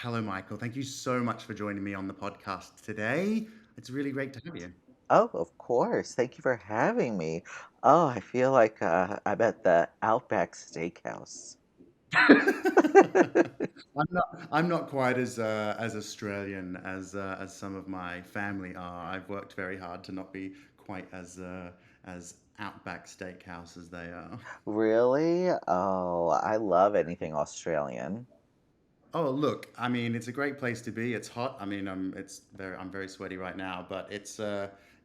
Hello, Michael. Thank you so much for joining me on the podcast today. It's really great to have you. Oh, of course. Thank you for having me. Oh, I feel like I'm at the Outback Steakhouse. I'm not quite as Australian as some of my family are. I've worked very hard to not be quite as outback steakhouse as they are. Really? Oh, I love anything Australian. Oh, look, I mean, it's a great place to be. It's hot. I mean, I'm very sweaty right now, but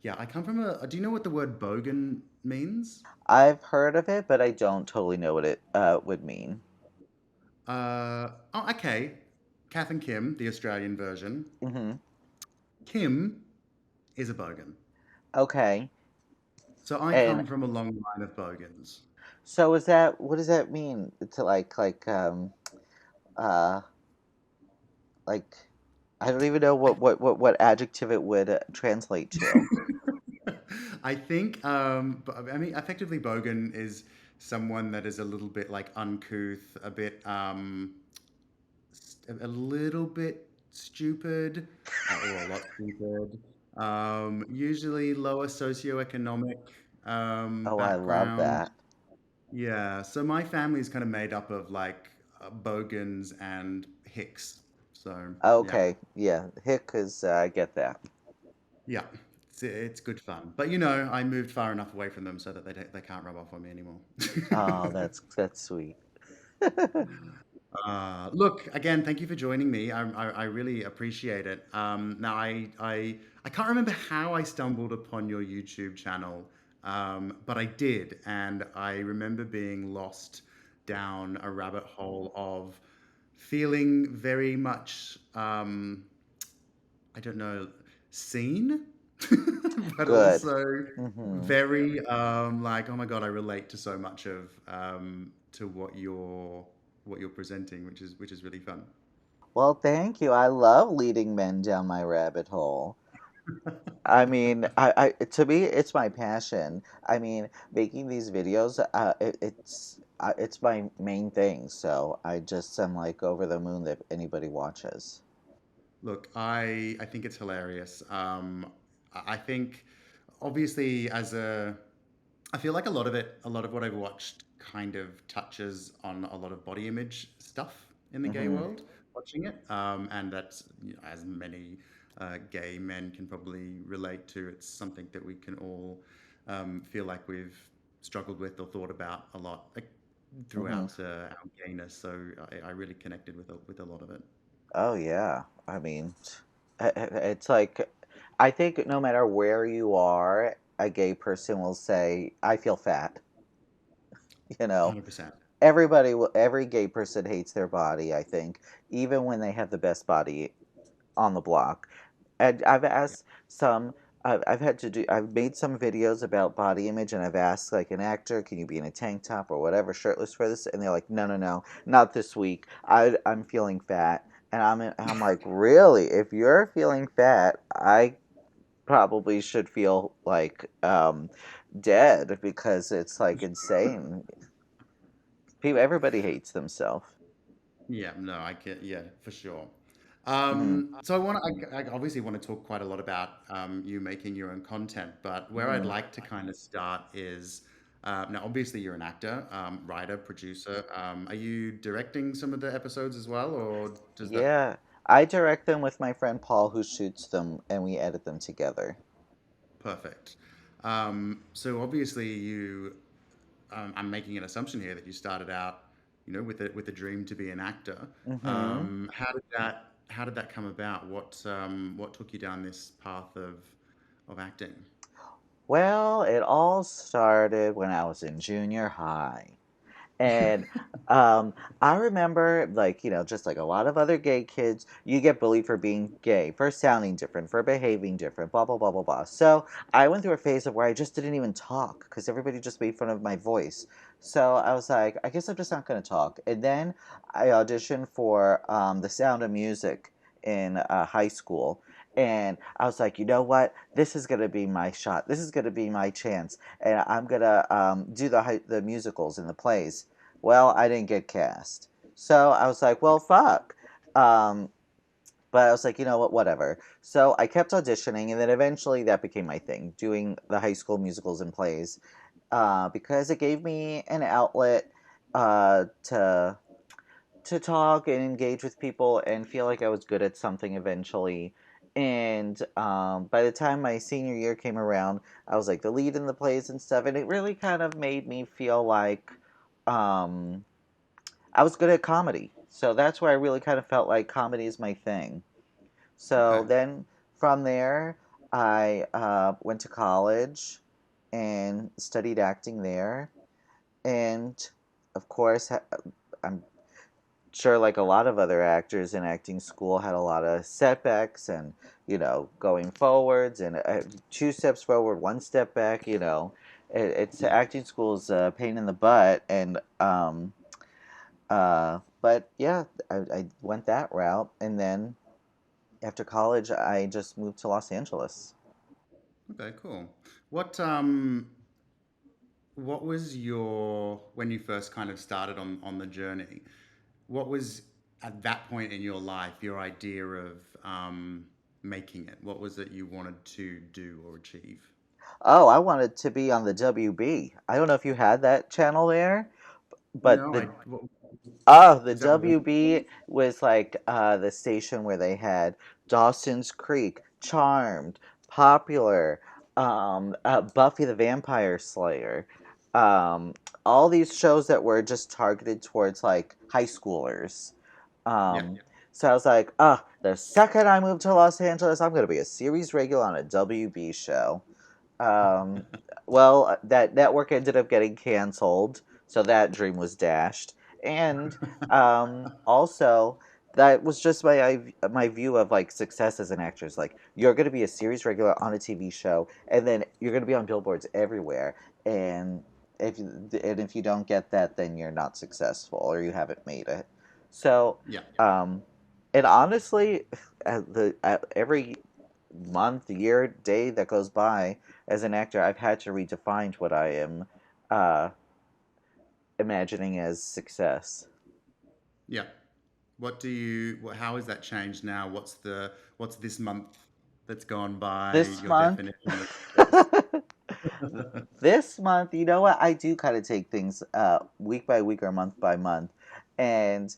yeah, I come from a, do you know what the word bogan means? I've heard of it, but I don't totally know what it would mean. Oh, okay. Kath and Kim, the Australian version. Hmm. Kim is a bogan. Okay. So I And come from a long line of bogans. so is that what does that mean to uh like I don't even know I, what adjective it would translate to. I think, I mean, effectively, bogan is someone that is a little bit like uncouth, a little bit stupid, or a lot stupid. Usually lower socioeconomic Oh, I love background. that. Yeah, so my family is kind of made up of like Bogans and Hicks. So yeah, Okay, yeah, hick is I get that. yeah, it's good fun. But I moved far enough away from them so that they can't rub off on me anymore. Oh, that's sweet. Look, again, thank you for joining me. I really appreciate it. Now, I can't remember how I stumbled upon your YouTube channel, but I did, and I remember being lost down a rabbit hole of feeling very much, I don't know, seen, but Good. also Hmm. very like, oh my God, I relate to so much of to what you're presenting, which is really fun. Well, thank you. I love leading men down my rabbit hole. I mean, to me, it's my passion. I mean, making these videos, it's my main thing. So I just am like over the moon that anybody watches. Look, I think it's hilarious. I think obviously I feel like a lot of what I've watched kind of touches on a lot of body image stuff in the gay Hmm. world, watching it. And that's, as many gay men can probably relate to, it's something that we can all feel like we've struggled with or thought about a lot, like, Hmm. throughout our gayness. So I really connected with a lot of it. Oh yeah. I mean, it's like I think no matter where you are, a gay person will say, "I feel fat." You know, 100%. every gay person hates their body, I think, even when they have the best body on the block. And I've Yeah. asked some, I've made some videos about body image, and I've asked like an actor, can you be in a tank top or whatever, shirtless for this? And they're like, no, no, no, not this week. I'm feeling fat. And I'm like, really? If you're feeling fat, I probably should feel like dead because it's like insane. People, everybody hates themselves. Yeah, no, I get, yeah, for sure. Hmm. So I obviously want to talk quite a lot about you making your own content, but where I'd Hmm. like to kind of start is now obviously you're an actor, writer, producer. Are you directing some of the episodes as well, or does that Yeah, I direct them with my friend Paul, who shoots them, and we edit them together. perfect? So obviously I'm making an assumption here that you started out, with a dream to be an actor. Hmm. How did that come about? What took you down this path of acting? Well, it all started when I was in junior high. And I remember, like, just like a lot of other gay kids, you get bullied for being gay, for sounding different, for behaving different, blah, blah, blah, blah, blah. So I went through a phase of where I just didn't even talk because everybody just made fun of my voice. So I was like, I guess I'm just not going to talk. And then I auditioned for The Sound of Music in high school. And I was like, you know what? This is going to be my shot. This is going to be my chance. And I'm going to do the musicals and the plays. Well, I didn't get cast. So I was like, well, fuck. Um, But I was like, you know what, whatever. So I kept auditioning, and then eventually that became my thing, doing the high school musicals and plays, because it gave me an outlet to talk and engage with people and feel like I was good at something eventually. And by the time my senior year came around, I was like the lead in the plays and stuff, and it really kind of made me feel like um, I was good at comedy. So that's where I really kind of felt like comedy is my thing. So Okay. then from there, I went to college and studied acting there. And of course, I'm sure, like a lot of other actors in acting school, had a lot of setbacks and, going forwards and two steps forward, one step back. It's Yeah. acting school's a pain in the butt. And, but yeah, I went that route. And then after college, I just moved to Los Angeles. Okay, cool. What what was your when you first kind of started on the journey? What was at that point in your life your idea of making it? What was it you wanted to do or achieve? Oh, I wanted to be on the WB. I don't know if you had that channel there, but No, the I. What, Oh, the is that what? WB was like the station where they had Dawson's Creek, Charmed, Popular, Buffy the Vampire Slayer, um, all these shows that were just targeted towards like high schoolers. Yeah. Um, so I was like, the second I move to Los Angeles, I'm going to be a series regular on a WB show. Um, well, that network ended up getting canceled, so that dream was dashed. And also, that was just my view of like success as an actress. Like, you're going to be a series regular on a TV show, and then you're going to be on billboards everywhere. And if you don't get that, then you're not successful or you haven't made it. So, Yeah. um, and honestly, every month, year, day that goes by as an actor, I've had to redefine what I am uh, imagining as success. Yeah. What do you? How has that changed now? What's this month that's gone by? This Your month, definition of success? this month, you know what? I do kind of take things week by week or month by month, and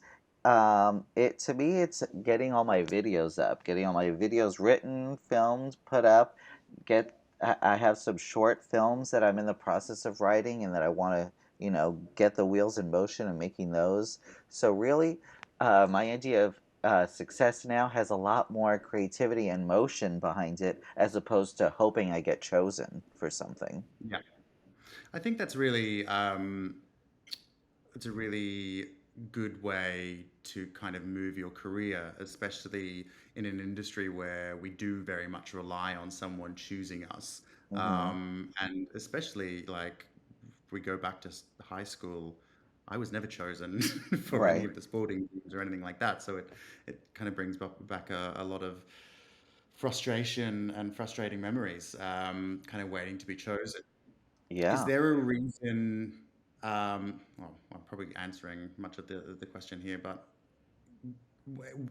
it to me, it's getting all my videos up, getting all my videos written, filmed, put up. I have some short films that I'm in the process of writing, and that I want to, get the wheels in motion and making those. So really, my idea of success now has a lot more creativity and motion behind it, as opposed to hoping I get chosen for something. Yeah. I think that's really it's a really good way to kind of move your career, especially in an industry where we do very much rely on someone choosing us. Mm-hmm. And especially like if we go back to high school, I was never chosen for any Right. of the sporting teams or anything like that. So it kind of brings back a lot of frustration and frustrating memories, kind of waiting to be chosen. Is Yeah. there a reason? Well, I'm probably answering much of the question here, but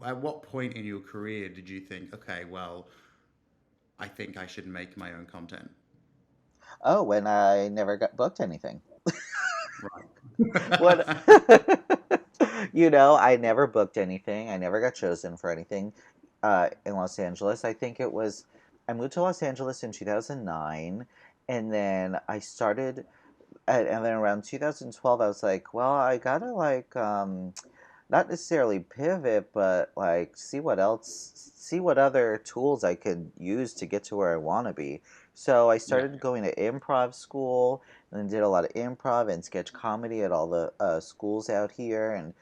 at what point in your career did you think, okay, well, I think I should make my own content? Oh, when I never got booked anything. What? Right. I never booked anything. I never got chosen for anything in Los Angeles. I think I moved to Los Angeles in 2009, and then I started, and then around 2012, I was like, well, I gotta like, not necessarily pivot, but like see what other tools I could use to get to where I want to be. So I Yeah. started going to improv school, and then did a lot of improv and sketch comedy at all the schools out here, and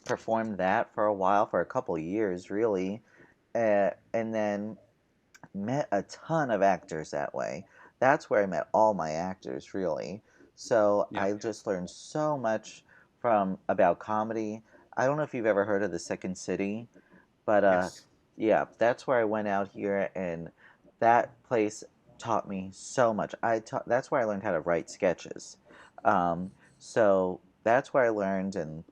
performed that for a while, for a couple years, really. And then met a ton of actors that way. That's where I met all my actors, really. So Yeah. I just learned so much from about comedy. I don't know if you've ever heard of the Second City, but Yes. yeah, that's where I went out here, and that place taught me so much. That's where I learned how to write sketches. Um, so that's where I learned and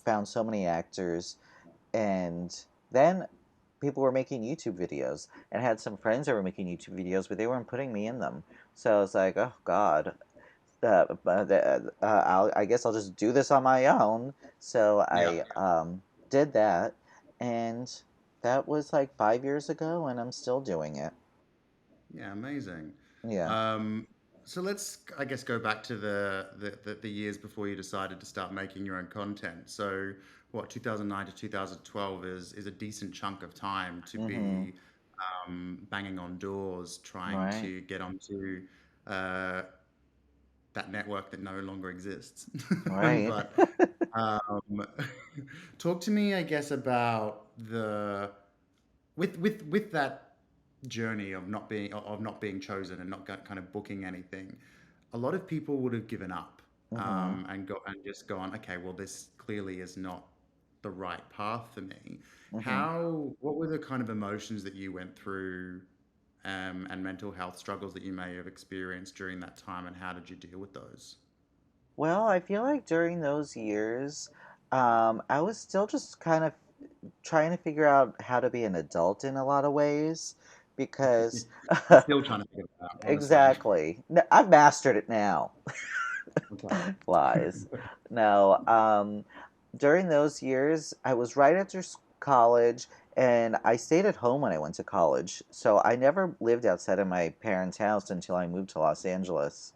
found so many actors, and then people were making YouTube videos, and I had some friends that were making YouTube videos, but they weren't putting me in them. So I was like, oh God, I guess I'll just do this on my own. So Yeah. I did that, and that was like 5 years ago, and I'm still doing it. Yeah, amazing. Yeah. Um, so let's, I guess, go back to the years before you decided to start making your own content. So, what, 2009 to 2012 is a decent chunk of time to Mm-hmm. be banging on doors, trying Right. to get onto uh, that network that no longer exists. Right. But um, talk to me, I guess, about the with that journey of not being chosen and not kind of booking anything. A lot of people would have given up Mm-hmm. and just gone, okay, well, this clearly is not the right path for me. Mm-hmm. How what were the kind of emotions that you went through and mental health struggles that you may have experienced during that time, and how did you deal with those? Well, I feel like during those years, I was still just kind of trying to figure out how to be an adult in a lot of ways because I'm still trying to figure that out, honestly. exactly. I've mastered it now. Okay. Lies. No. During those years, I was right after college, and I stayed at home when I went to college. So I never lived outside of my parents' house until I moved to Los Angeles.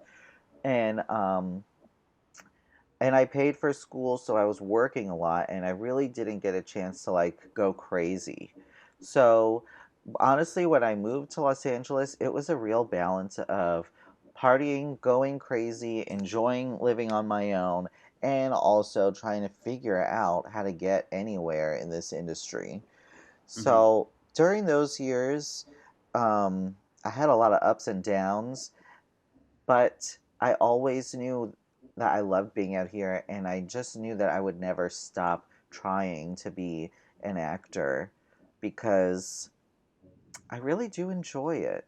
And I paid for school, so I was working a lot, and I really didn't get a chance to like go crazy. So honestly, when I moved to Los Angeles, it was a real balance of partying, going crazy, enjoying living on my own, and also trying to figure out how to get anywhere in this industry. Hmm. So during those years, I had a lot of ups and downs, but I always knew that I loved being out here, and I just knew that I would never stop trying to be an actor because I really do enjoy it.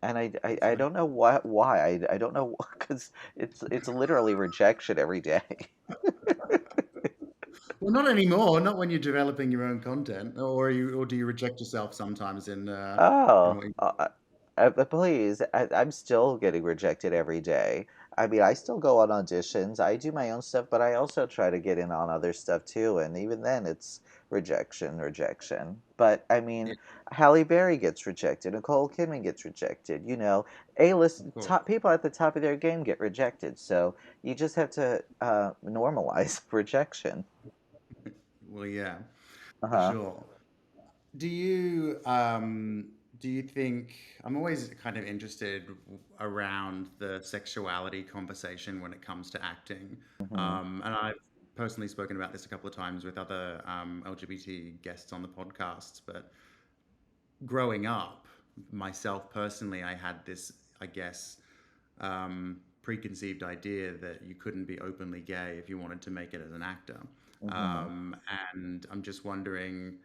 And I don't know why. I don't know because it's literally rejection every day. Well, not anymore. Not when you're developing your own content, or do you reject yourself sometimes in Oh, what you... but please, I'm still getting rejected every day. I mean, I still go on auditions. I do my own stuff, but I also try to get in on other stuff too. And even then, it's rejection, rejection. But I mean, Yeah, Halle Berry gets rejected. Nicole Kidman gets rejected. You know, A-list of course. top people at the top of their game get rejected. So you just have to normalize rejection. Well, yeah, Uh for huh. sure. Do you think I'm always kind of interested around the sexuality conversation when it comes to acting, Hmm. and I've personally spoken about this a couple of times with other LGBT guests on the podcasts, but growing up, myself personally, I had this, I guess, preconceived idea that you couldn't be openly gay if you wanted to make it as an actor. Hmm. And I'm just wondering,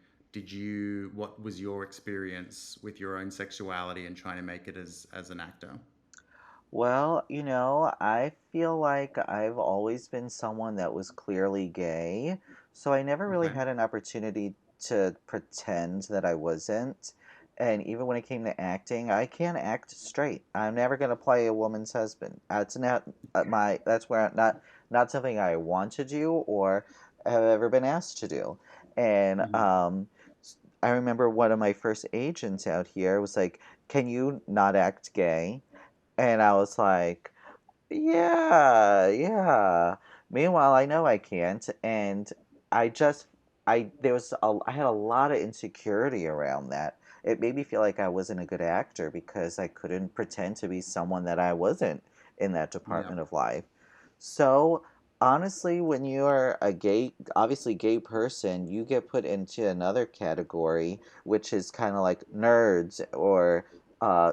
what was your experience with your own sexuality and trying to make it as an actor? Well, I feel like I've always been someone that was clearly gay, so I never really Okay. had an opportunity to pretend that I wasn't. And even when it came to acting, I can't act straight. I'm never going to play a woman's husband. That's not that's where not something I want to do or have ever been asked to do. And Hmm. I remember one of my first agents out here was like, "Can you not act gay?" And I was like, yeah, yeah. Meanwhile, I know I can't, and I just, I had a lot of insecurity around that. It made me feel like I wasn't a good actor because I couldn't pretend to be someone that I wasn't in that Yeah. department of life. So, honestly, when you're a gay, obviously gay person, you get put into another category, which is kind of like nerds or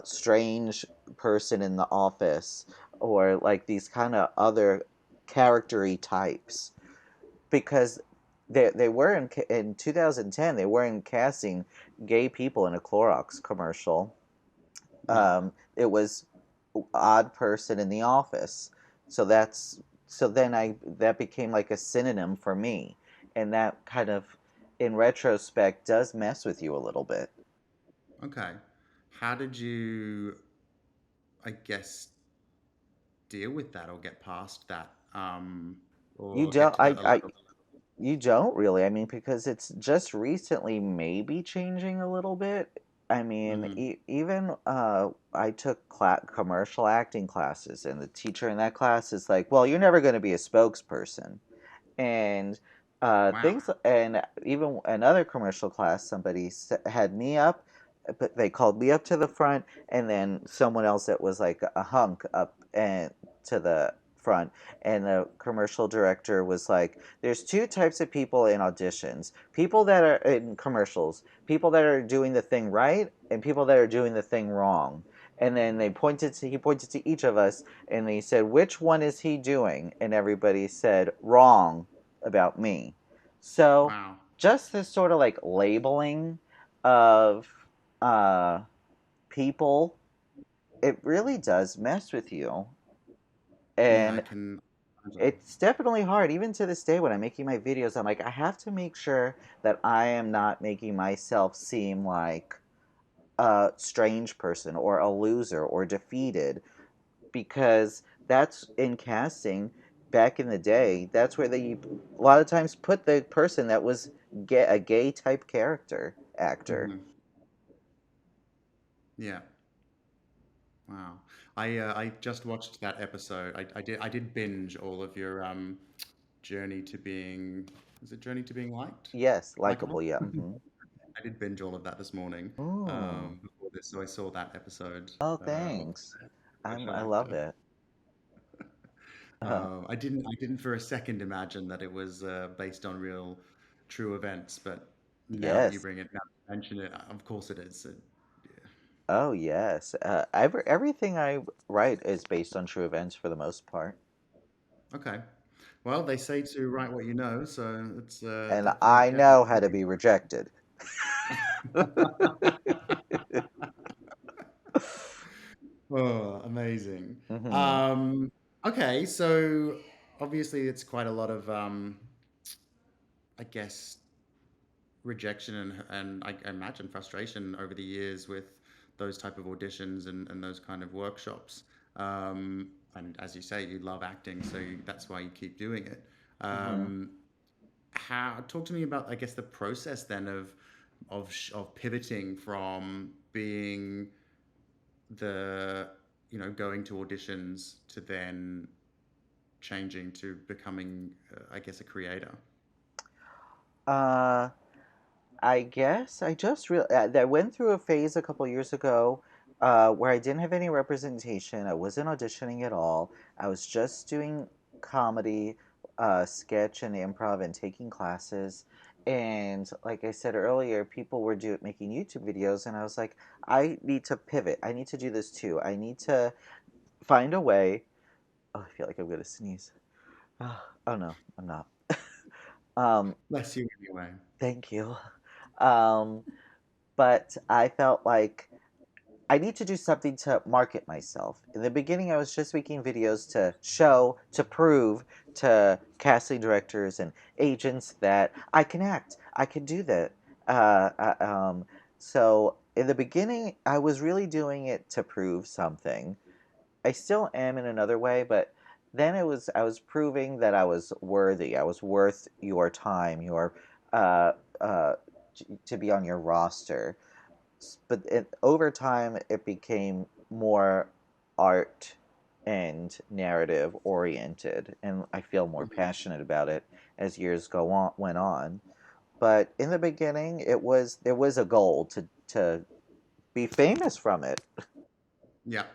strange person in the office or like these kind of other charactery types because they were in 2010 they were in casting gay people in a Clorox commercial. Yeah. It was odd person in the office, so that's so then I that became like a synonym for me, and that kind of in retrospect does mess with you a little bit. Okay. How did you, I guess, deal with that or get past that, You or get don't to a I level? You don't really. I mean, because it's just recently maybe changing a little bit. I mean, Hmm. even I took commercial acting classes, and the teacher in that class is like, "Well, you're never going to be a spokesperson." And Wow. things, and even another commercial class, somebody had me up, but they called me up to the front, and then someone else that was like a hunk up and to the front, and the commercial director was like, there's two types of people in auditions: people that are in commercials, people that are doing the thing right, and people that are doing the thing wrong. And then he pointed to each of us, and they said, which one is he doing? And everybody said wrong about me. So Wow. just this sort of like labeling of uh, people, it really does mess with you. Yeah, I And can imagine. it's definitely hard. Even to this day, when I'm making my videos, I'm like, I have to make sure that I am not making myself seem like a strange person or a loser or defeated, because that's in casting back in the day. That's where they a lot of times put the person that was a gay type character actor. Hmm. Yeah. Wow. I just watched that episode. I did binge all of your journey to being, is it journey to being Yes, likable? likable. Yeah. Hmm. I did binge all of that this morning, Ooh. before this, so I saw that episode Oh, of thanks. Special I love Actor. it. Uh, I didn't for a second imagine that it was based on real, true events, but now that you yes. bring it, now that you mention it, of course it is. Yeah. Oh, yes. Everything I write is based on true events for the most part, Okay. Well, they say to write what you know, so it's and definitely I know definitely how to be rejected. Oh, amazing. Hmm. Um, okay, so obviously it's quite a lot of, I guess, rejection and I imagine frustration over the years with those type of auditions and those kind of workshops. And as you say, you love acting, so that's why you keep doing it. Hmm. Um, how talk to me about, I guess, the process then of pivoting from being the going to auditions to then changing to becoming, I guess, a creator. Uh, I guess I just really I went through a phase a couple years ago where I didn't have any representation. I wasn't auditioning at all. I was just doing comedy, sketch, and improv, and taking classes. And like I said earlier, people were making YouTube videos, and I was like, I need to pivot. I need to do this too. I need to find a way. Oh, I feel like I'm gonna sneeze. Oh no, I'm not. um, Bless you anyway. Thank you. Um, but I felt like I need to do something to market myself. In the beginning, I was just making videos to show, to prove to casting directors and agents that I can act, I can do that. Uh, uh, um, so in the beginning, I was really doing it to prove something. I still am in another way, but then I was proving that I was worthy. I was worth your time, your uh, uh, to be on your roster. But over time, it became more art and narrative oriented, and I feel more Mhm. passionate about it as years went on. But in the beginning, there was a goal to be famous from it. Yeah.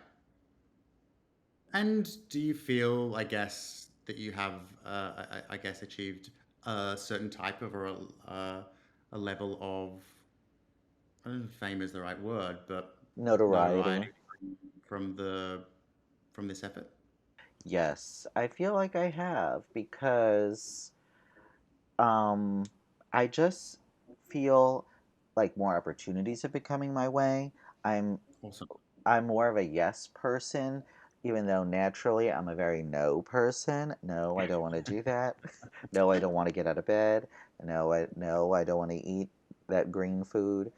And do you feel, I guess, that you have, I guess, achieved a certain type of, or a level of, I don't know if fame is the right word, but Notoriety. notoriety from the from this effort? Yes, I feel like I have because um, I just feel like more opportunities have been coming my way. I'm Awesome. I'm more of a yes person. even though naturally I'm a very no person. No, I don't want to do that. No, I don't want to get out of bed. No, I don't want to eat that green food.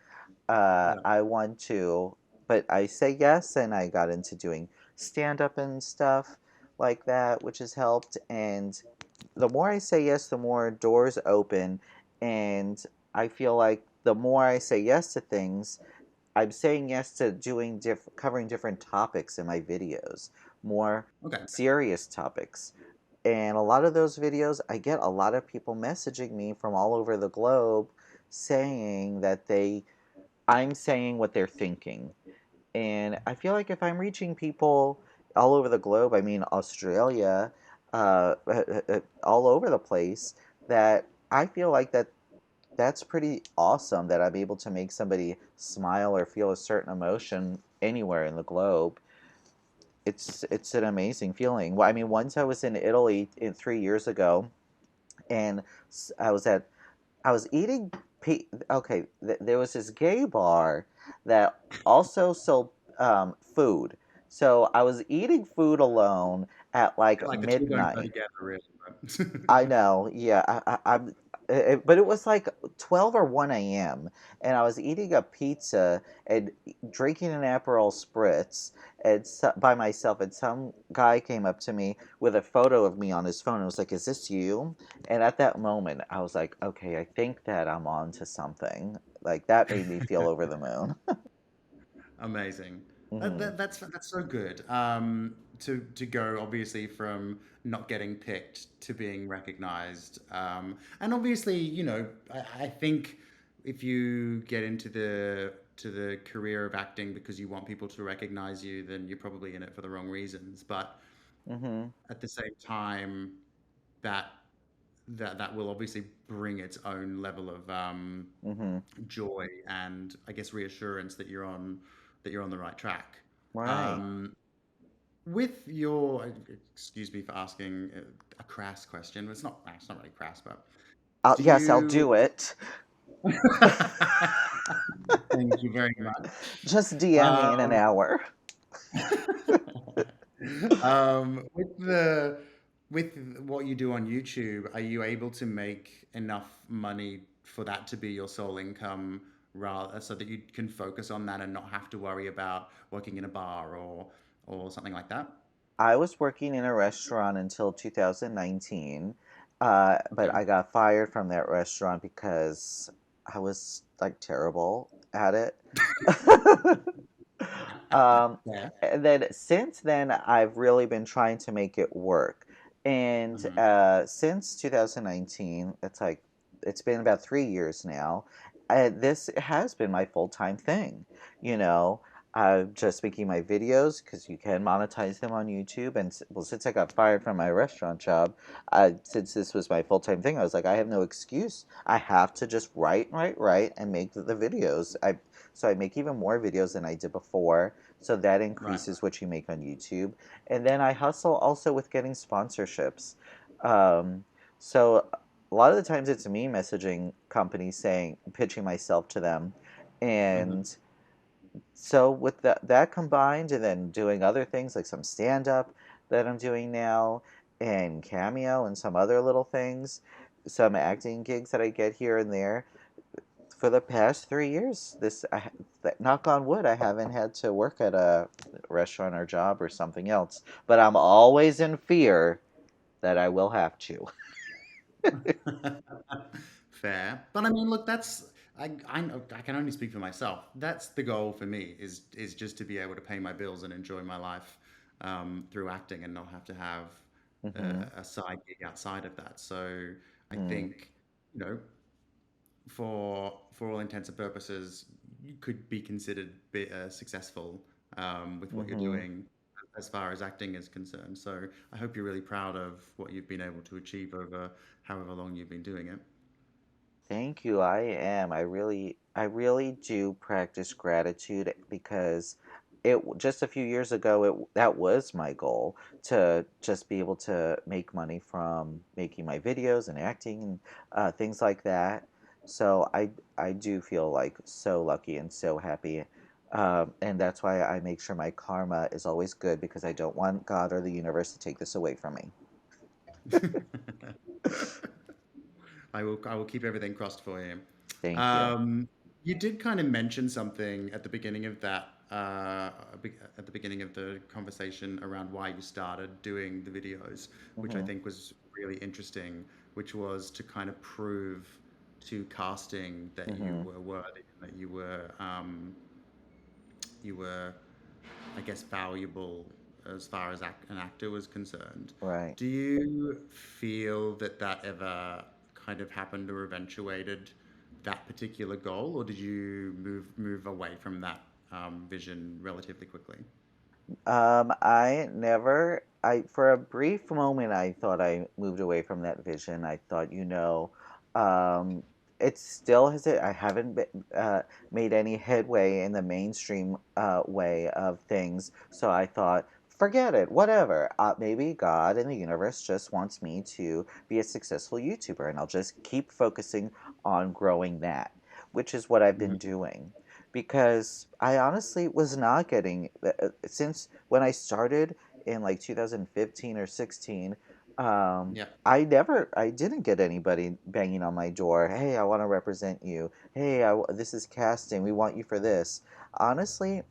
Yeah. I want to, but I say yes, and I got into doing stand up and stuff like that, which has helped. And the more I say yes, the more doors open, and I feel like the more I say yes to things, I'm saying yes to doing covering different topics in my videos, more Okay. serious topics. And a lot of those videos, I get a lot of people messaging me from all over the globe saying that I'm saying what they're thinking. And I feel like if I'm reaching people all over the globe, I mean Australia, all over the place, that I feel like that's pretty awesome that I'm able to make somebody smile or feel a certain emotion anywhere in the globe. It's an amazing feeling. Well, I mean, once I was in Italy 3 years ago, and I was at I was eating. Okay, there was this gay bar that also sold food. So I was eating food alone at I like feel like the two don't go midnight. together really, but I know, yeah. But it was like 12 or 1 a.m. and I was eating a pizza and drinking an Aperol Spritz by myself. And some guy came up to me with a photo of me on his phone and was like, "Is this you?" And at that moment, I was like, "Okay, I think that I'm on to something." Like that made me feel over the moon. amazing. Hmm. That's so good. To go obviously from not getting picked to being recognized. And obviously, I think if you get into the career of acting because you want people to recognize you, then you're probably in it for the wrong reasons. But Hmm. at the same time, that that will obviously bring its own level of Hmm. joy and I guess reassurance that you're on the right track. Right. Um, with your, excuse me for asking a crass question. It's not really crass, but do Yes, I'll you? do it. Thank you very much. Just DM me in an Um, hour. with with what you do on YouTube, are you able to make enough money for that to be your sole income, rather so that you can focus on that and not have to worry about working in a bar or something like that? I was working in a restaurant until 2019, but Okay. I got fired from that restaurant because I was like terrible at it. um, Yeah. and then since then, I've really been trying to make it work. And Hmm. since 2019, it's been about 3 years now. This has been my full time thing. You know, I'm just making my videos because you can monetize them on YouTube. And well, since I got fired from my restaurant job, since this was my full time thing, I was like, I have no excuse. I have to just write, and make the videos. So I make even more videos than I did before. So that Right. increases what you make on YouTube. And then I hustle also with getting sponsorships. Um, so a lot of the times it's me messaging companies saying, pitching myself to them. Hmm. And so with that combined, and then doing other things like some stand up that I'm doing now, and Cameo and some other little things, some acting gigs that I get here and there. For the past 3 years, knock on wood, I haven't had to work at a restaurant or job or something else. But I'm always in fear that I will have to. Fair. But I mean, look, I know I can only speak for myself. That's the goal for me is just to be able to pay my bills and enjoy my life through acting and not have to have Hmm. a side gig outside of that. So I Mm. think, you know, for all intents and purposes, you could be considered successful with what you're Hmm. doing as far as acting is concerned. So I hope you're really proud of what you've been able to achieve over however long you've been doing it. Thank you. I am. I really do practice gratitude because just a few years ago, that was my goal to just be able to make money from making my videos and acting and things like that. So I do feel like so lucky and so happy. And that's why I make sure my karma is always good because I don't want God or the universe to take this away from me. I will keep everything crossed for you. Thank you. Um, you did kind of mention something at the beginning of that, at the beginning of the conversation around why you started doing the videos, which I Hmm. think was really interesting, which was to kind of prove to casting that you Hmm. were worthy, that you were, I guess, valuable as far as an actor was concerned. Right. Do you feel that that ever kind of happened or eventuated that particular goal, or did you move away from that vision relatively quickly? I never, for a brief moment, I thought I moved away from that vision. I thought, um, it still has it. I haven't made any headway in the mainstream way of things. So I thought, forget it, whatever. Maybe God and the universe just wants me to be a successful YouTuber, and I'll just keep focusing on growing that, which is what I've been Mhm. doing. Because I honestly was not getting since when I started in like 2015 or 16, Yeah. I didn't get anybody banging on my door. Hey, I want to represent you. Hey, this is casting. We want you for this. Honestly,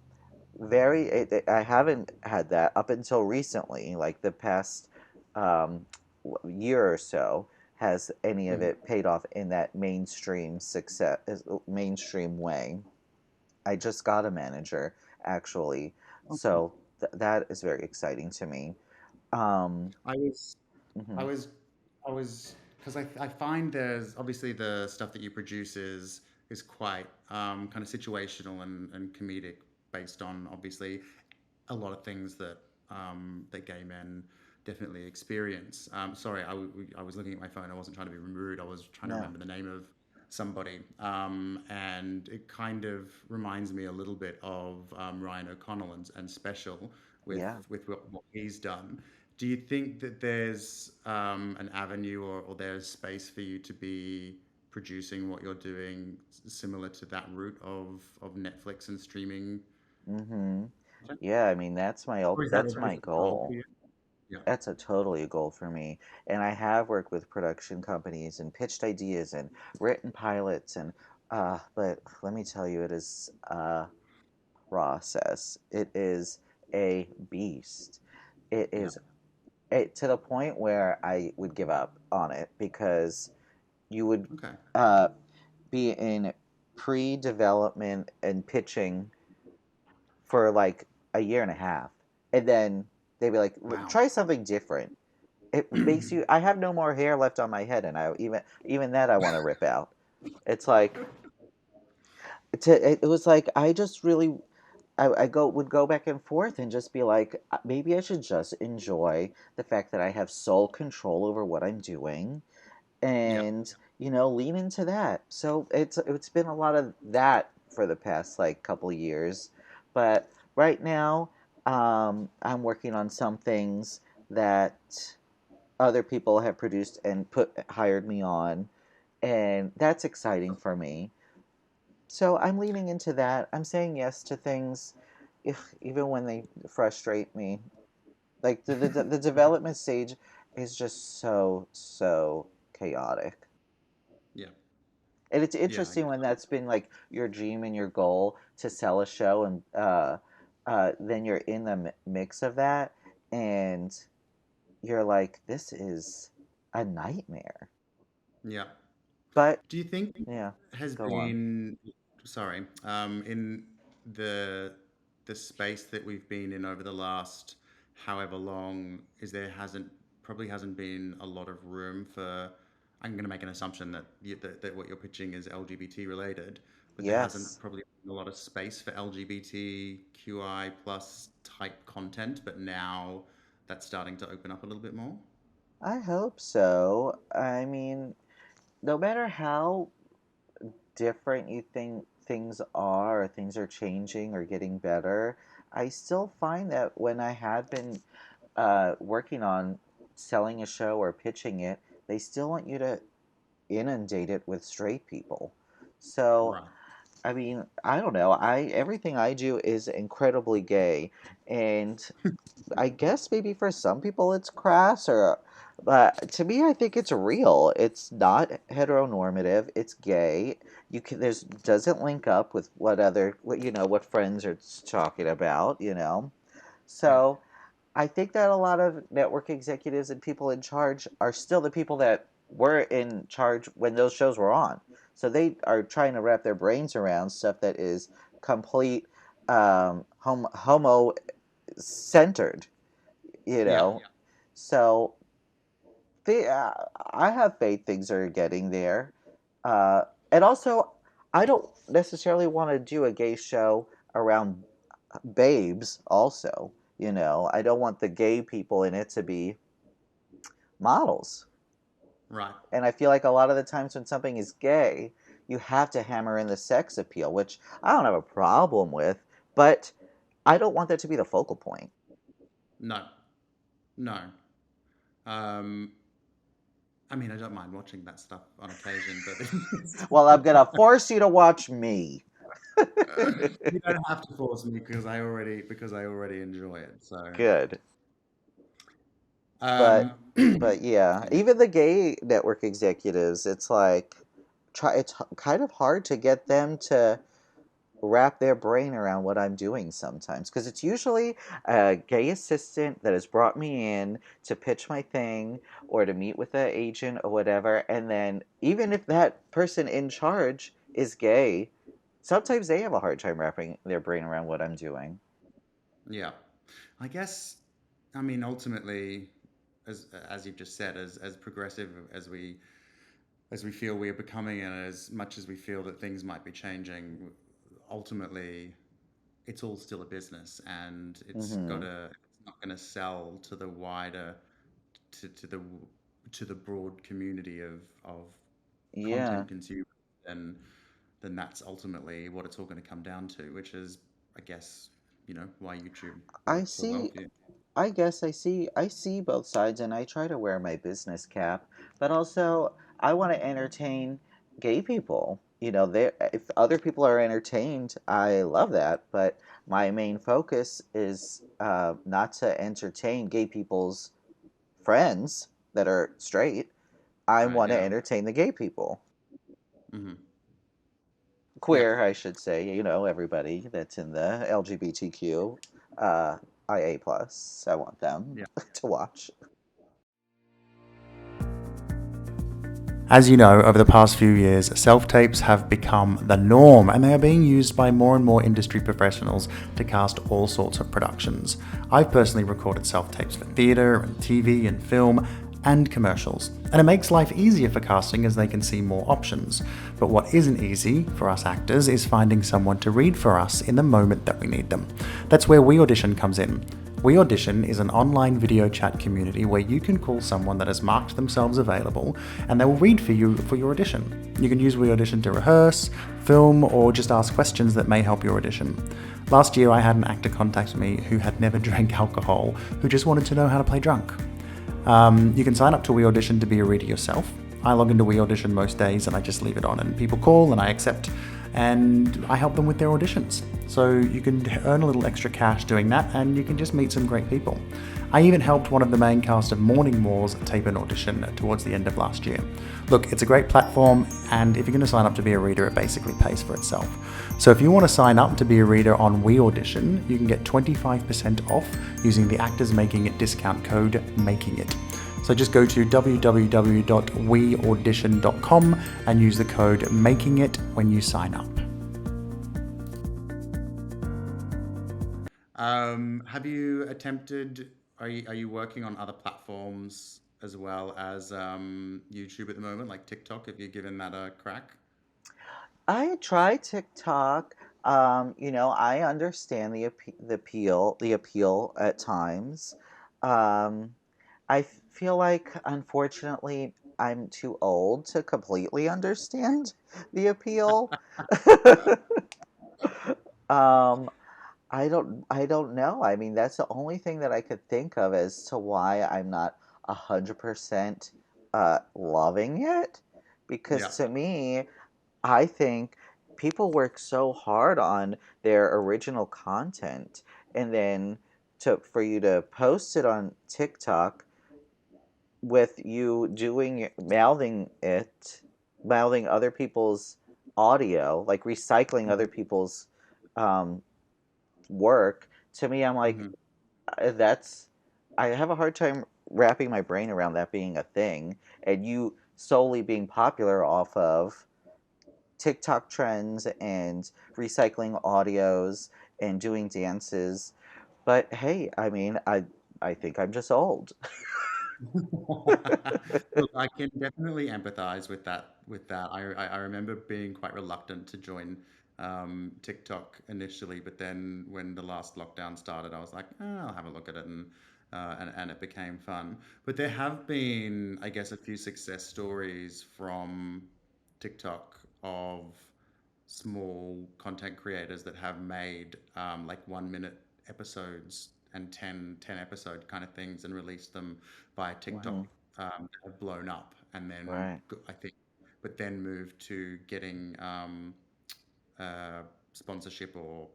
I haven't had that up until recently, like the past um, year or so. Has any of Mhm. it paid off in that mainstream success, mainstream way? I just got a manager actually, Okay. so that is very exciting to me. Um, I was I mhm. was, I was, because I find there's obviously the stuff that you produce is quite kind of situational and comedic based on obviously a lot of things that that gay men definitely experience. Sorry, I was looking at my phone. I wasn't trying to be rude. I was trying to No, remember the name of somebody, and it kind of reminds me a little bit of Ryan O'Connell and Special yeah. with what he's done. Do you think that there's an avenue or there's space for you to be producing what you're doing similar to that route of Netflix and streaming? Hmm. Yeah, I mean Or that's is my that a goal for goal. you? Yeah. That's a totally a goal for me. And I have worked with production companies and pitched ideas and written pilots and but let me tell you, it is a process. It is a beast. It Yeah. is to the point where I would give up on it because you would Okay. uh, be in pre-development and pitching for like a year and a half, and then they'd be like, Wow. "Try something different." It makes you. I have no more hair left on my head, and I even that I want to rip out. It's like it was like I just really I go would go back and forth and just be like, maybe I should just enjoy the fact that I have sole control over what I'm doing Yeah. and lean into that. So it's been a lot of that for the past like couple years, but right now I'm working on some things that other people have produced and put hired me on, and that's exciting for me. So I'm leaning into that. I'm saying yes to things, if even when they frustrate me. Like the development stage is just so chaotic. Yeah. And it's Yeah. interesting when that's been like your dream and your goal to sell a show, and then you're in the mix of that, and you're like, this is a nightmare. Yeah. But Do you think yeah, has go on. been, sorry, in the the space that we've been in over the last however long, is there hasn't probably hasn't been a lot of room for, I'm going to make an assumption that, that what you're pitching is LGBT related, but there hasn't Yes, probably been a lot of space for LGBTQI plus type content, but now that's starting to open up a little bit more. I hope so. I mean, no matter how different you think things are, or things are changing or getting better, I still find that when I had been working on selling a show or pitching it, they still want you to inundate it with straight people. So Right. I mean, I don't know. I everything I do is incredibly gay, and I guess maybe for some people it's crass, or but to me, I think it's real. It's not heteronormative. It's gay. You can there's doesn't link up with what friends are talking about. Yeah. So I think that a lot of network executives and people in charge are still the people that were in charge when those shows were on. So they are trying to wrap their brains around stuff that is complete homo centered, you Yeah. know. So they, I have faith things are getting there, uh, and also I don't necessarily want to do a gay show around babes. Also, I don't want the gay people in it to be models. Right. And I feel like a lot of the times when something is gay, you have to hammer in the sex appeal, which I don't have a problem with, but I don't want that to be the focal point. No. No. Um, I mean, I don't mind watching that stuff on occasion, but Well, I'm gonna force you to watch me. you don't have to force me because I already enjoy it. So, Good. But um, but yeah, excuse me. even the gay network executives, it's like kind of hard to get them to wrap their brain around what I'm doing sometimes because it's usually a gay assistant that has brought me in to pitch my thing or to meet with an agent or whatever, and then even if that person in charge is gay, sometimes they have a hard time wrapping their brain around what I'm doing. Yeah, I guess. I mean, ultimately, as you've just said, as progressive as we feel we are becoming, and as much as we feel that things might be changing, ultimately, it's all still a business, and Hmm. it's not going to sell to the wider to the broad community of Yeah, content consumers, then that's ultimately what it's all going to come down to, which is, I guess, why YouTube I works so well see. for you. I guess I see both sides, and I try to wear my business cap, but also I want to entertain gay people. If other people are entertained, I love that. But my main focus is not to entertain gay people's friends that are straight. I Right? want to Yeah. entertain the gay people, Hmm. Yeah. queer, I should say. Everybody that's in the LGBTQ, uh, IA plus. I want them Yeah. to watch. As you know, over the past few years, self tapes have become the norm, and they are being used by more and more industry professionals to cast all sorts of productions. I've personally recorded self tapes for theatre and TV and film and commercials, and it makes life easier for casting as they can see more options. But what isn't easy for us actors is finding someone to read for us in the moment that we need them. That's where We Audition comes in. We Audition is an online video chat community where you can call someone that has marked themselves available and they will read for you for your audition. You can use We Audition to rehearse, film, or just ask questions that may help your audition. Last year, I had an actor contact me who had never drank alcohol, who just wanted to know how to play drunk. You can sign up to We Audition to be a reader yourself. I log into We Audition most days and I just leave it on, and people call and I accept, and I help them with their auditions. So you can earn a little extra cash doing that, and you can just meet some great people. I even helped one of the main cast of Morning Wars tape an audition towards the end of last year. Look, it's a great platform, and if you're going to sign up to be a reader, it basically pays for itself. So if you want to sign up to be a reader on We Audition, you can get 25% off using the Actors Making It discount code MAKINGIT. So just go to www.weaudition.com and use the code MAKINGIT when you sign up. Have you attempted? Are you working on other platforms as well as YouTube at the moment, like TikTok? Have you given that a crack? I try TikTok. I understand the appeal at times. Um, I feel like, unfortunately, I'm too old to completely understand the appeal. um, I don't know. I mean, that's the only thing that I could think of as to why I'm not 100% loving it. Because Yeah. to me, I think people work so hard on their original content, and then for you to post it on TikTok with you doing mouthing other people's audio, like recycling other Mhm. people's um, work. To me, I'm like, Mhm. that's I have a hard time wrapping my brain around that being a thing, and you solely being popular off of TikTok trends and recycling audios and doing dances. But hey, I mean, I think I'm just old. Look, I can definitely empathize with that. I remember being quite reluctant to join TikTok initially, but then when the last lockdown started, I was like, I'll have a look at it, and it became fun. But there have been, I guess, a few success stories from TikTok of small content creators that have made like 1 minute episodes and ten episode kind of things and released them via TikTok, Hmm. have blown up and then Right. I think, but then moved to getting uh, sponsorship or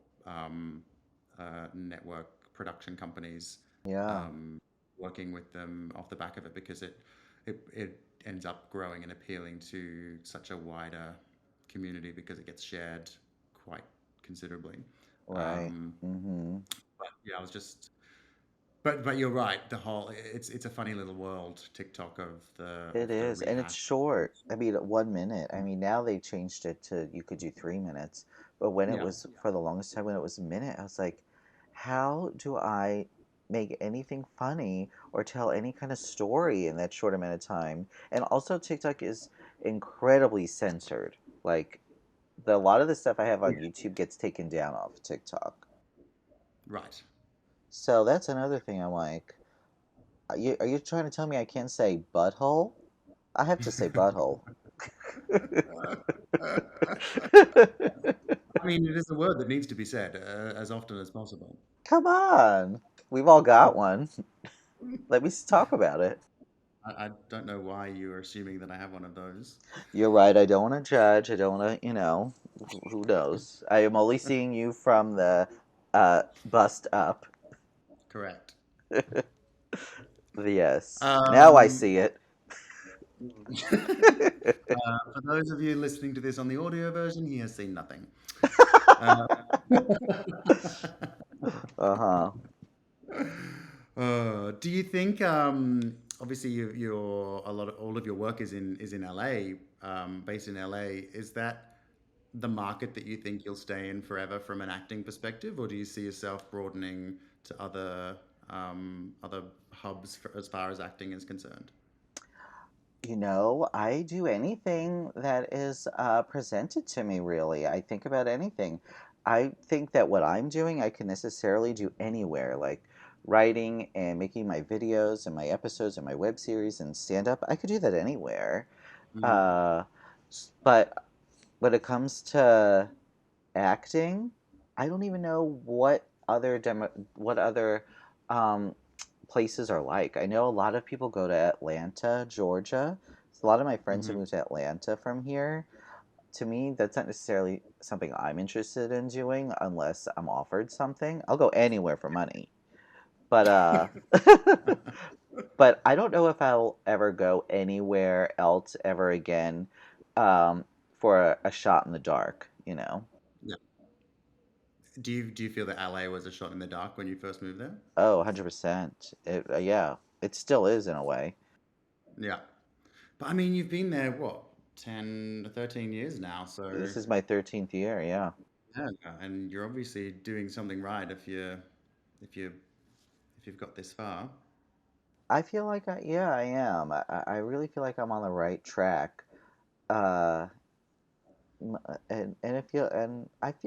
network production companies Yeah. um, working with them off the back of it because it ends up growing and appealing to such a wider community because it gets shared quite considerably. Right. Um, Hmm. but yeah, I was just but you're right. The whole it's a funny little world TikTok It of the is, and it's rehash. short. I mean, 1 minute. I mean, now they changed it to you could do 3 minutes, but when it Yeah, was for the longest time when it was a minute, I was like, how do I make anything funny or tell any kind of story in that short amount of time? And also, TikTok is incredibly censored. Like a lot of the stuff I have on YouTube gets taken down off TikTok. right. So that's another thing I'm like, are you trying to tell me I can't say butthole? I have to say butthole. I mean, it is a word that needs to be said as often as possible. Come on. We've all got one. Let me talk about it. I don't know why you are assuming that I have one of those. You're right. I don't want to judge. I don't want to, who knows? I am only seeing you from the bust up. Correct. Yes. Now I Um, see it. for those of you listening to this on the audio version, he has seen nothing. Uh, Uh huh. do you think? Obviously, you're a lot of all of your work is in LA, based in LA. Is that the market that you think you'll stay in forever from an acting perspective, or do you see yourself broadening to other hubs as far as acting is concerned? I do anything that is presented to me, really. I think about anything. I think that what I'm doing, I can necessarily do anywhere, like writing and making my videos and my episodes and my web series and stand up. I could do that anywhere. Mm, Uh, but when it comes to acting, I don't even know what other um, places are like. I know a lot of people go to Atlanta, Georgia. A lot of my friends have hmm. moved to Atlanta from here. To me, that's not necessarily something I'm interested in doing unless I'm offered something. I'll go anywhere for money. But but I don't know if I'll ever go anywhere else ever again for a shot in the dark. Yeah. Do you feel that LA was a shot in the dark when you first moved there? Oh, 100%. Yeah, it still is in a way. Yeah. But I mean, you've been there what, 10 to 13 years now, so This is my 13th year, yeah. yeah, and you're obviously doing something right if you if you've got this far. I feel like yeah, I am. I really feel like I'm on the right track. Uh, and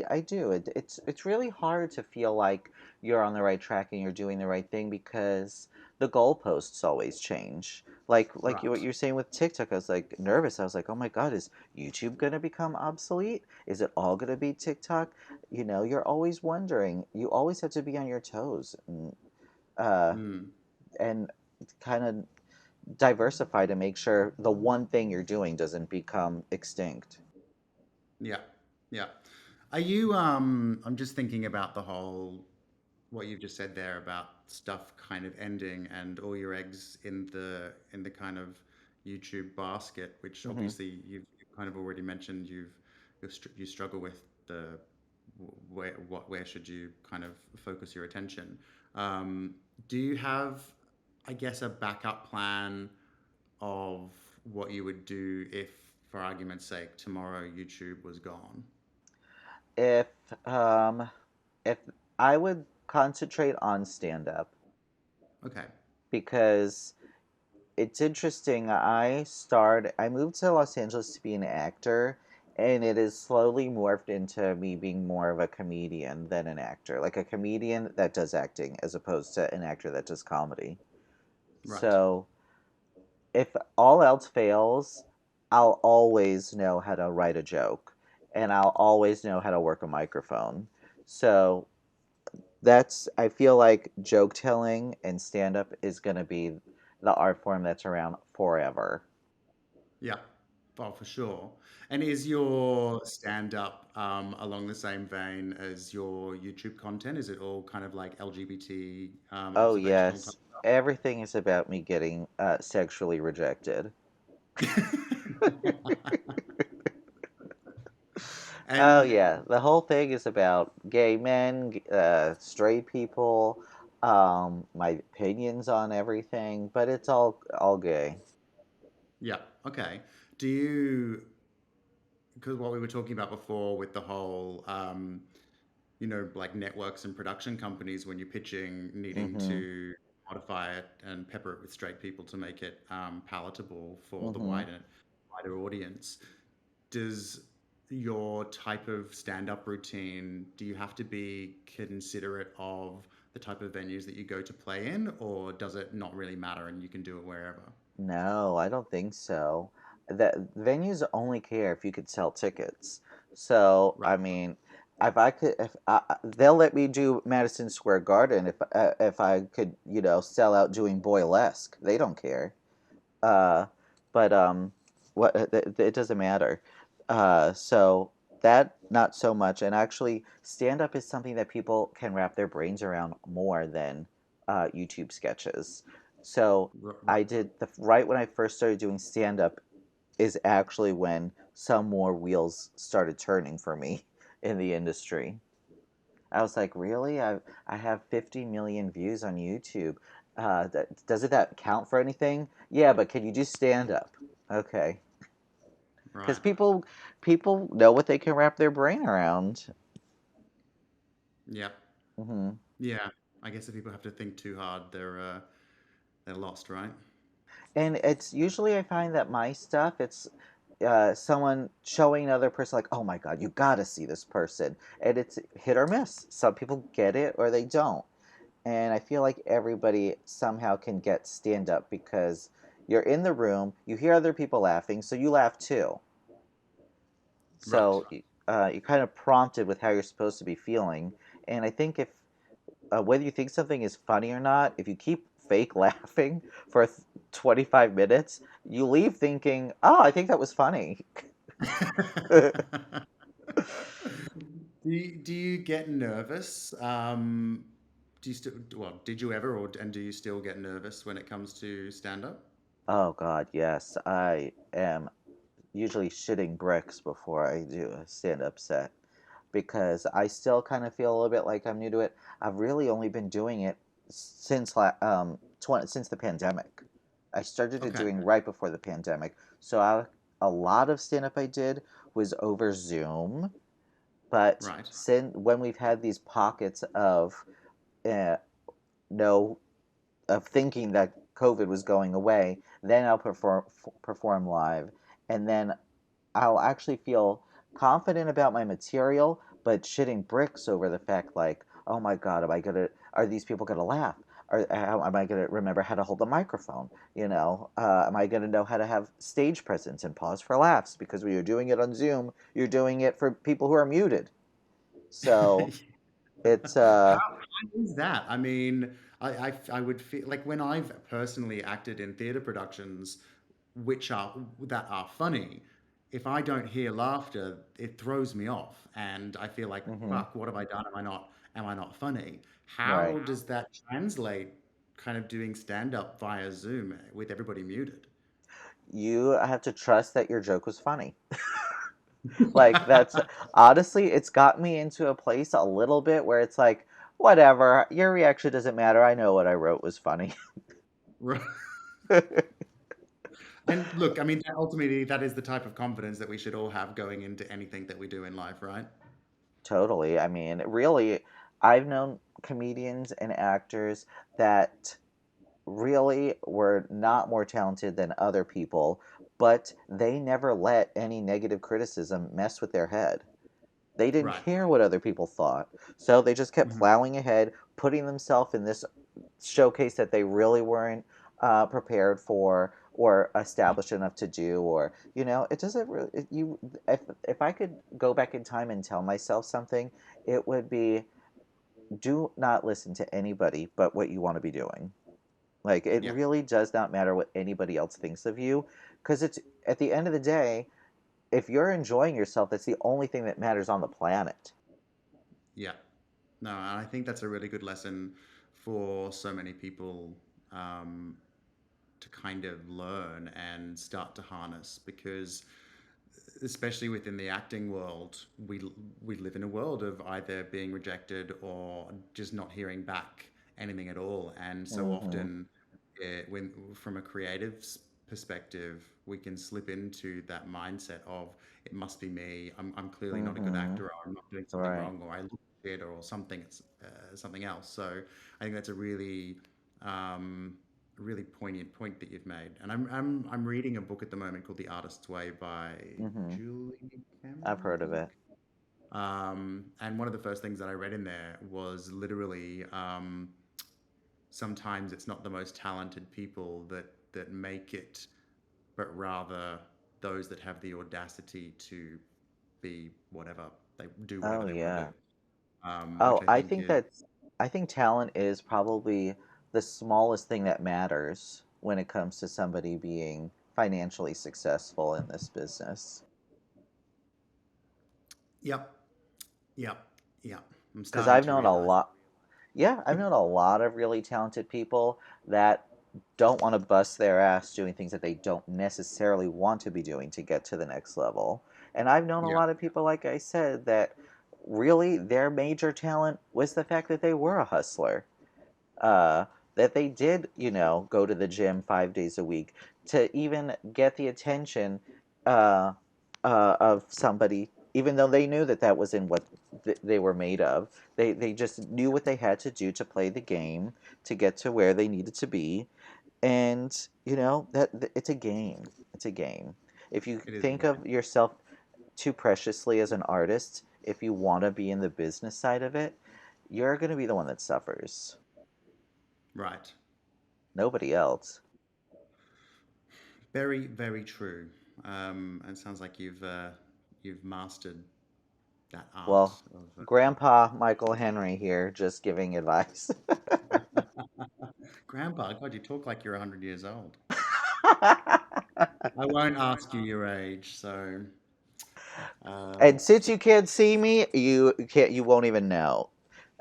I do. It's really hard to feel like you're on the right track and you're doing the right thing because the goalposts always change. What Right. you're saying with TikTok, I was like nervous. I was like, oh my God, is YouTube gonna become obsolete? Is it all gonna be TikTok? You're always wondering. You always have to be on your toes uh, Mm. and kind of diversify to make sure the one thing you're doing doesn't become extinct. Yeah. Yeah. Are you I'm just thinking about the whole what you've just said there about stuff kind of ending and all your eggs in the kind of YouTube basket, which Hmm. obviously you've kind of already mentioned you struggle with the where should you kind of focus your attention. Um, do you have, I guess, a backup plan of what you would do if, for argument's sake, tomorrow YouTube was gone? If um, if I would concentrate on stand up Okay. because it's interesting. I moved to Los Angeles to be an actor, and it has slowly morphed into me being more of a comedian than an actor. Like a comedian that does acting as opposed to an actor that does comedy. Right. So if all else fails, I'll always know how to write a joke, and I'll always know how to work a microphone. So that's I feel like joke telling and stand up is going to be the art form that's around forever. Yeah. Oh, for sure. And is your stand-up along the same vein as your YouTube content? Is it all kind of like LGBT Oh observational type yes, everything is about me getting sexually rejected. stuff? Oh And yeah, the whole thing is about gay men, straight people, my opinions on everything, but it's all gay. yeah, okay. Do you, because what we were talking about before with the whole like networks and production companies when you're pitching, needing Mm-hmm. to modify it and pepper it with straight people to make it palatable for the Mm-hmm. wider audience. Does your type of stand-up routine, do you have to be considerate of the type of venues that you go to play in, or does it not really matter and you can do it wherever? No, I don't think so. The venues only care if you could sell tickets. So, Right. I mean, if I could, if they'll let me do Madison Square Garden if I could, sell out doing Boylesque. They don't care. Uh, but what it doesn't matter. So that not so much. And actually, stand up is something that people can wrap their brains around more than YouTube sketches. So I Right. did the right when I first started doing stand up is actually when some more wheels started turning for me in the industry. I was like, really? I have 50 million views on YouTube. Doesn't that count for anything? Yeah, but can you do stand up? Okay, because Right. people know what they can wrap their brain around. Yeah. Hmm. Yeah. I guess if people have to think too hard, they're lost, right? And it's usually I find that my stuff it's someone showing another person like, oh my god, you gotta see this person, and it's hit or miss. Some people get it or they don't. And I feel like everybody somehow can get stand up because you're in the room, you hear other people laughing, so you laugh too. Right. So you're kind of prompted with how you're supposed to be feeling. And I think if whether you think something is funny or not, if you keep fake laughing for 25 minutes, you leave thinking, oh, I think that was funny. Do you get nervous? Do you still, well, did you ever, and do you still get nervous when it comes to stand up? Oh, God, yes. I am usually shitting bricks before I do a stand up set because I still kind of feel a little bit like I'm new to it. I've really only been doing it since the pandemic. I started it Okay. doing right before the pandemic. So a lot of stand up I did was over Zoom, but Right. since when we've had these pockets of uh, no of thinking that COVID was going away, then I'll perform live, and then I'll actually feel confident about my material, but shitting bricks over the fact like, oh my god, are these people gonna laugh? Am I gonna remember how to hold the microphone? Am I gonna know how to have stage presence and pause for laughs? Because when you're doing it on Zoom, you're doing it for people who are muted. So it's How is that? I mean, I would feel like when I've personally acted in theater productions, which are that are funny, if I don't hear laughter, it throws me off, and I feel like, Hmm. fuck, what have I done? Am I not funny? Right. How does that translate kind of doing stand up via Zoom with everybody muted? You have to trust that your joke was funny. Like, that's honestly, it's got me into a place a little bit where it's like, whatever, your reaction doesn't matter. I know what I wrote was funny. Right. And look, I mean, ultimately, that is the type of confidence that we should all have going into anything that we do in life, right? Totally. I mean, really, I've known comedians and actors that really were not more talented than other people, but they never let any negative criticism mess with their head. They didn't Right. care what other people thought. So they just kept Mhm. plowing ahead, putting themselves in this showcase that they really weren't prepared for or established enough to do. Or, it doesn't really, if I could go back in time and tell myself something, it would be, do not listen to anybody but what you want to be doing. Like, it Yeah. really does not matter what anybody else thinks of you, because it's, at the end of the day, if you're enjoying yourself, that's the only thing that matters on the planet. Yeah. No, and I think that's a really good lesson for so many people um, to kind of learn and start to harness because especially within the acting world, we live in a world of either being rejected or just not hearing back anything at all. And so Hmm. often, when from a creative's perspective, we can slip into that mindset of it must be me. I'm clearly not a good Hmm. actor, or I'm not doing something Right. wrong, or I look shit, or something something else. So I think that's a um, really poignant point that you've made. And I'm reading a book at the moment called The Artist's Way by Hmm. Julie I've Cameron, I heard of think. it. And one of the first things that I read in there was literally sometimes it's not the most talented people that make it, but rather those that have the audacity to be whatever they do, whatever Oh, they want to yeah. do, which Oh, I think is I think talent is probably the smallest thing that matters when it comes to somebody being financially successful in this business. yep, yep, yep. I'm Because starting I've to known a realize. lot, yeah, I've known a lot of really talented people that don't want to bust their ass doing things that they don't necessarily want to be doing to get to the next level. And I've known a Yeah, lot of people, like I said, that really their major talent was the fact that they were a hustler. Uh, that they did, go to the gym 5 days a week to even get the attention uh, of somebody, even though they knew that that wasn't what they were made of. They just knew what they had to do to play the game to get to where they needed to be, and it's a game. It's a game. If you it is a think game. of yourself too preciously as an artist, if you want to be in the business side of it, you're going to be the one that suffers. Right. Nobody else. Very, very true. It sounds like you've mastered that art Well, of. Grandpa Michael Henry here, just giving advice. Grandpa, God, you talk like you're 100 years old. I won't ask you your age, so. And Um, since you can't see me, you won't even know.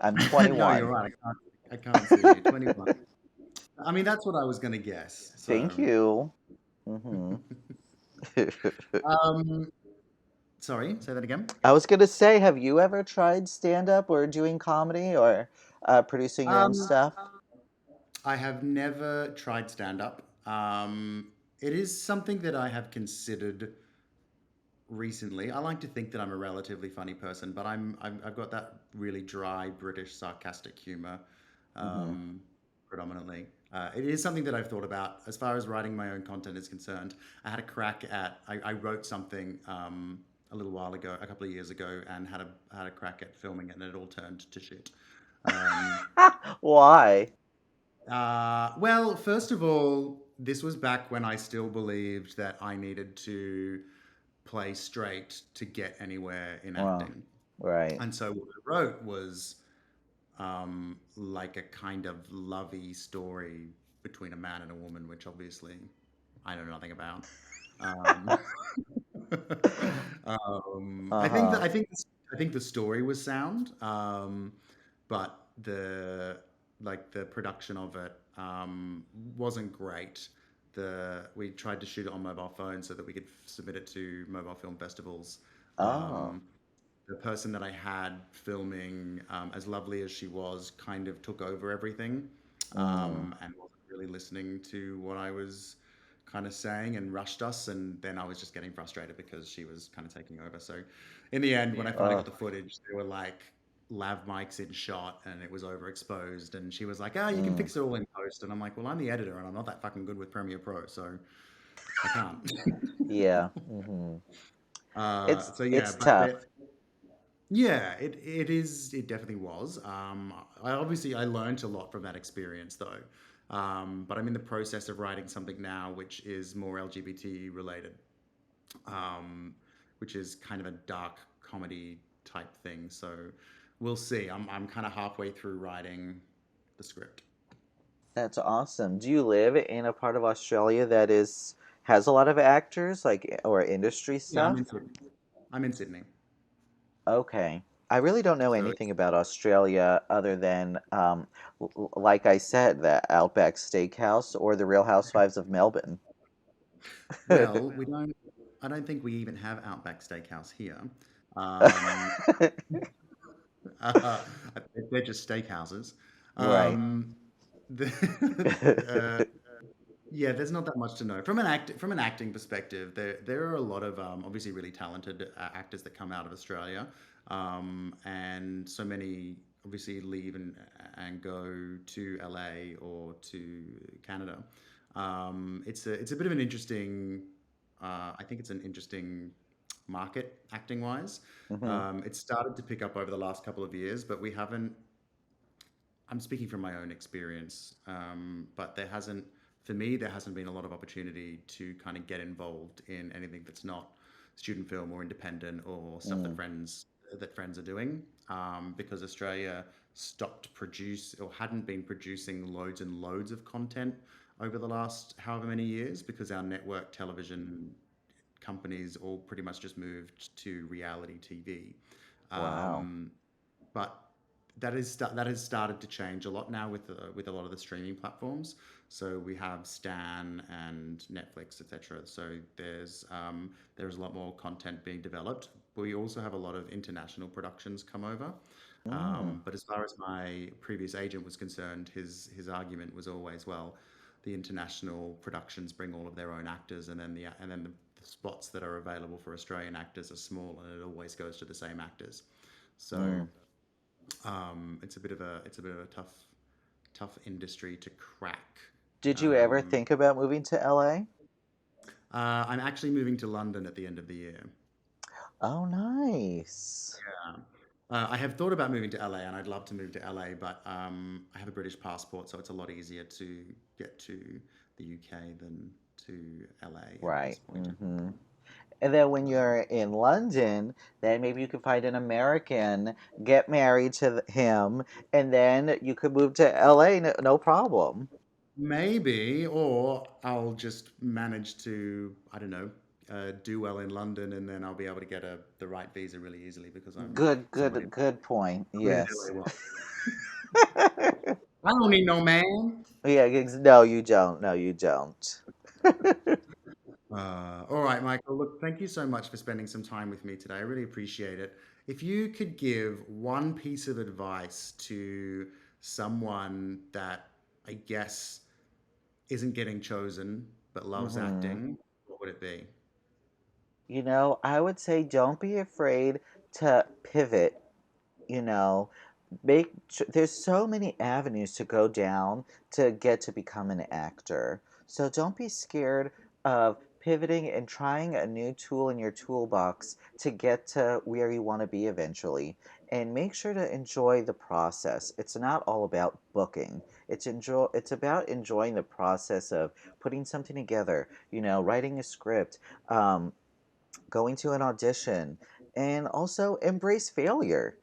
I'm no, you're 21. right. I can't see you. 21. I mean, that's what I was going to guess. Thank So. you. Hmm. um, sorry, say that again. I was gonna say, have you ever tried stand up or doing comedy or producing your own Um, stuff? I have never tried stand up. It is something that I have considered recently. I like to think that I'm a relatively funny person, but I've got that really dry British sarcastic humor, Hmm. um, predominantly. It is something that I've thought about as far as writing my own content is concerned. I wrote something a little while ago, a couple of years ago, and had a crack at filming it, and it all turned to shit. Um, Why? well, first of all, this was back when I still believed that I needed to play straight to get anywhere in Well, acting. right. And so what I wrote was like a kind of lovey story between a man and a woman, which obviously I know nothing about. Um, I think that Uh-huh. I think the story was sound, but the production of it wasn't great. We tried to shoot it on mobile phones so that we could submit it to mobile film festivals. Oh. Um, the person that I had filming, as lovely as she was, kind of took over everything, Mm. and wasn't really listening to what I was kind of saying and rushed us. And then I was just getting frustrated because she was kind of taking over. So in the end, when I finally got Uh, the footage, they were like lav mics in shot and it was overexposed. And she was like, "Ah, you can mm. fix it all in post." And I'm like, "Well, I'm the editor and I'm not that fucking good with Premiere Pro, so I can't." Yeah. Hmm. So yeah, It's but tough. yeah, it is. It definitely was. I learned a lot from that experience, though. But I'm in the process of writing something now, which is more LGBT related, um, which is kind of a dark comedy type thing. So we'll see. I'm kind of halfway through writing the script. That's awesome. Do you live in a part of Australia that is has a lot of actors, like, or industry Yeah, I'm stuff? in Sydney. I'm in Sydney. Okay. I really don't know So anything about Australia other than, like I said, the Outback Steakhouse or the Real Housewives of Melbourne. well, we don't. I don't think we even have Outback Steakhouse here. Um, Uh, they're just steakhouses. Right. Um, the, yeah, there's not that much to know from an acting perspective. There are a lot of obviously really talented actors that come out of Australia, and so many obviously leave and go to LA or to Canada. It's a bit of an interesting. I think it's an interesting market acting wise. Hmm. It's started to pick up over the last couple of years, but we haven't. I'm speaking from my own experience, but for me, there hasn't been a lot of opportunity to kind of get involved in anything that's not student film or independent or stuff Mm. that friends are doing, because Australia stopped produce or hadn't been producing loads and loads of content over the last however many years because our network television companies all pretty much just moved to reality TV. Wow. Um, but that has started to change a lot now with a lot of the streaming platforms. So we have Stan and Netflix, etc. So there's a lot more content being developed. We also have a lot of international productions come over. Mm. But as far as my previous agent was concerned, his argument was always, well, the international productions bring all of their own actors, and then the spots that are available for Australian actors are small, and it always goes to the same actors. So Mm. it's a bit of a tough industry to crack. Did you ever Um, think about moving to LA? I'm actually moving to London at the end of the year. Oh, nice. Yeah. I have thought about moving to LA, and I'd love to move to LA, but I have a British passport, so it's a lot easier to get to the UK than to LA at this Right. point. Hmm. And then when Um, you're in London, then maybe you could find an American, get married to him, and then you could move to LA, no problem. Maybe, or I'll just manage to, I don't know, do well in London, and then I'll be able to get the right visa really easily because I'm Good, somebody. good, good point. I'm in Yes. LA well. I don't need no man. Yeah, no, you don't. No, you don't. All right, Michael. Look, thank you so much for spending some time with me today. I really appreciate it. If you could give one piece of advice to someone that I guess isn't getting chosen but loves Hmm. acting, what would it be? I would say don't be afraid to pivot, you know, there's so many avenues to go down to get to become an actor. So don't be scared of pivoting and trying a new tool in your toolbox to get to where you want to be eventually. And make sure to enjoy the process. It's not all about booking. It's about enjoying the process of putting something together, writing a script, um, going to an audition, and also embrace failure.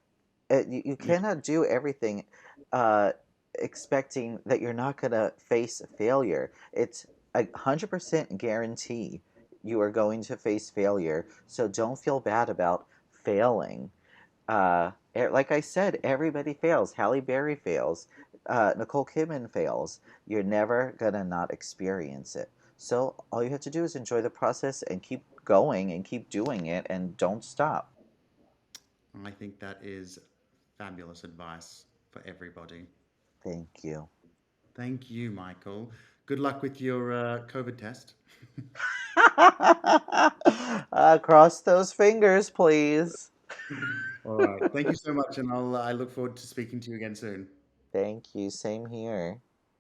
You Yeah. cannot do everything uh, expecting that you're not going to face failure. It's 100% guarantee. you are going to face failure. So don't feel bad about failing. Like I said, everybody fails. Halle Berry fails. Nicole Kidman fails. You're never gonna not experience it. So all you have to do is enjoy the process and keep going and keep doing it and don't stop. I think that is fabulous advice for everybody. Thank you. Thank you, Michael. Good luck with your COVID test. Cross those fingers, please. All right. Thank you so much, and I look forward to speaking to you again soon. Thank you. Same here.